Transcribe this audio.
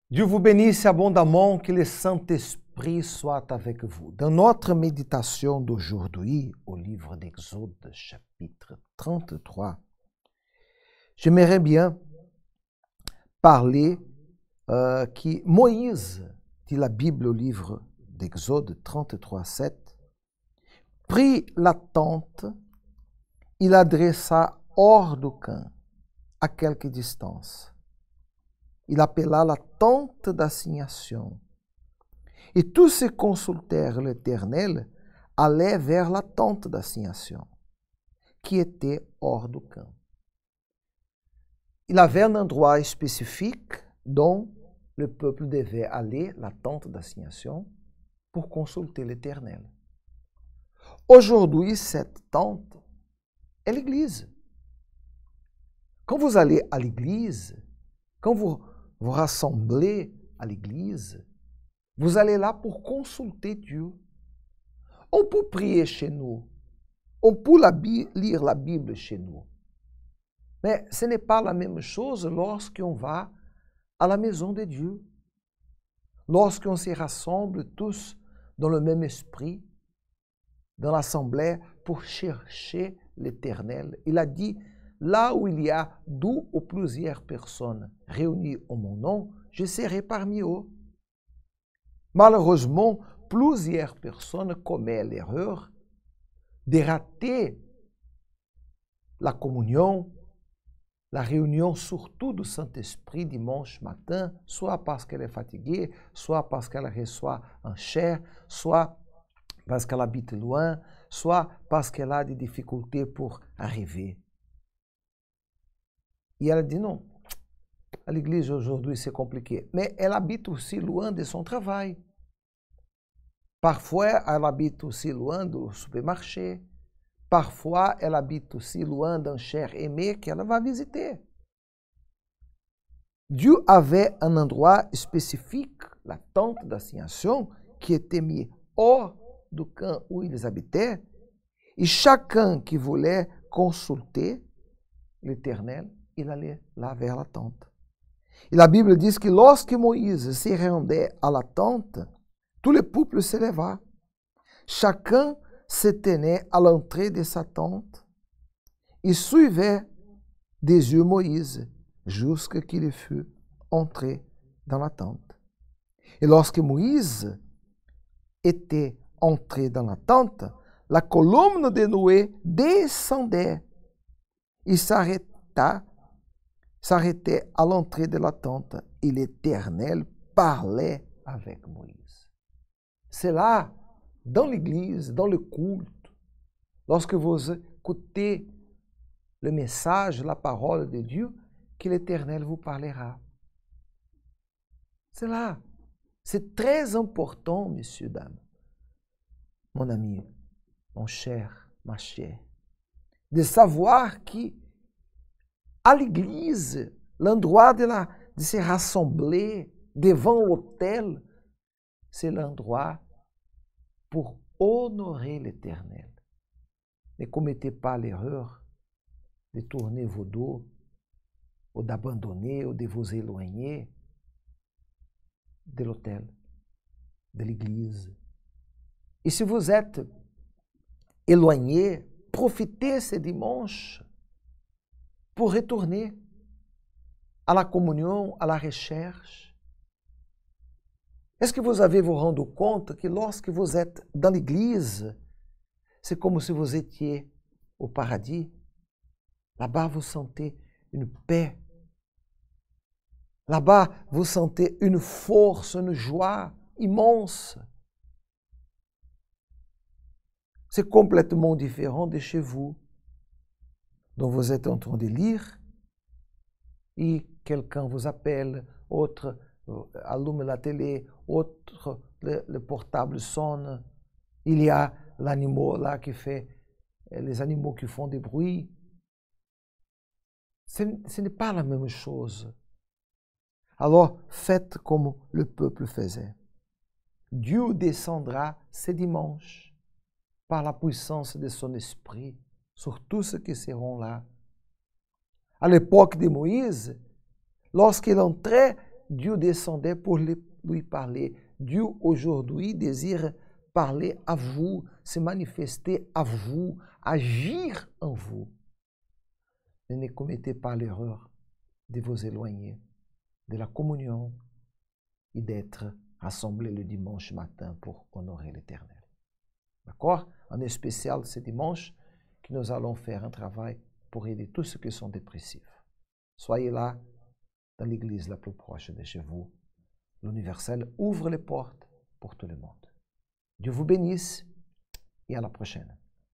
Dieu vous bénisse abondamment, que le Saint-Esprit soit avec vous. Dans notre méditation d'aujourd'hui, au livre d'Exode, chapitre 33, j'aimerais bien parler que Moïse, dit la Bible au livre d'Exode 33, 7, prit la tente, il adressa hors du camp, à quelque distance. Il appela la tente d'assignation. Et tous se consultèrent l'Éternel, allaient vers la tente d'assignation, qui était hors du camp. Il avait un endroit spécifique dont le peuple devait aller, la tente d'assignation, pour consulter l'Éternel. Aujourd'hui, cette tente est l'Église. Quand vous allez à l'Église, quand vous vous rassemblez à l'Église, vous allez là pour consulter Dieu. On peut prier chez nous, on peut lire la Bible chez nous, mais ce n'est pas la même chose lorsqu'on va à la maison de Dieu, lorsqu'on se rassemble tous dans le même esprit, dans l'assemblée pour chercher l'Éternel. Il a dit, là où il y a 2 ou plusieurs personnes réunies en mon nom, je serai parmi eux. Malheureusement, plusieurs personnes commettent l'erreur de rater la communion, la réunion surtout du Saint-Esprit dimanche matin, soit parce qu'elle est fatiguée, soit parce qu'elle reçoit un chair, soit parce qu'elle habite loin, soit parce qu'elle a des difficultés pour arriver. Et elle dit non, à l'église aujourd'hui c'est compliqué. Mais elle habite aussi loin de son travail. Parfois, elle habite aussi loin du supermarché. Parfois, elle habite aussi loin d'un cher aimé qu'elle va visiter. Dieu avait un endroit spécifique, la tente d'assignation, qui était mis hors du camp où ils habitaient. Et chacun qui voulait consulter l'Éternel, il allait là vers la tente. Et la Bible dit que lorsque Moïse se rendait à la tente, tout le peuple se leva. Chacun se tenait à l'entrée de sa tente et suivait des yeux Moïse jusqu'à qu'il fût entré dans la tente. Et lorsque Moïse était entré dans la tente, la colonne de Noé descendait et s'arrêtait à l'entrée de la tente et l'Éternel parlait avec Moïse. C'est là, dans l'église, dans le culte, lorsque vous écoutez le message, la parole de Dieu, que l'Éternel vous parlera. C'est là. C'est très important, messieurs, dames, mon ami, mon cher, ma chère, de savoir que à l'église, l'endroit de se rassembler devant l'autel, c'est l'endroit pour honorer l'Éternel. Ne commettez pas l'erreur de tourner vos dos, ou d'abandonner, ou de vous éloigner de l'autel, de l'église. Et si vous êtes éloigné, profitez ce dimanche pour retourner à la communion, à la recherche. Est-ce que vous avez vous rendu compte que lorsque vous êtes dans l'église, c'est comme si vous étiez au paradis? Là-bas, vous sentez une paix. Là-bas, vous sentez une force, une joie immense. C'est complètement différent de chez vous, dont vous êtes en train de lire et quelqu'un vous appelle, autre allume la télé, autre le portable sonne. Il y a l'animal là qui fait, les animaux qui font des bruits. Ce n'est pas la même chose. Alors, faites comme le peuple faisait. Dieu descendra ce dimanche par la puissance de son esprit sur tous ceux qui seront là. À l'époque de Moïse, lorsqu'il entrait Dieu descendait pour lui parler. Dieu aujourd'hui désire parler à vous, se manifester à vous, agir en vous. Ne commettez pas l'erreur de vous éloigner de la communion et d'être rassemblés le dimanche matin pour honorer l'Éternel. D'accord? En spécial ce dimanche, que nous allons faire un travail pour aider tous ceux qui sont dépressifs. Soyez là dans l'église la plus proche de chez vous. L'Universel ouvre les portes pour tout le monde. Dieu vous bénisse et à la prochaine.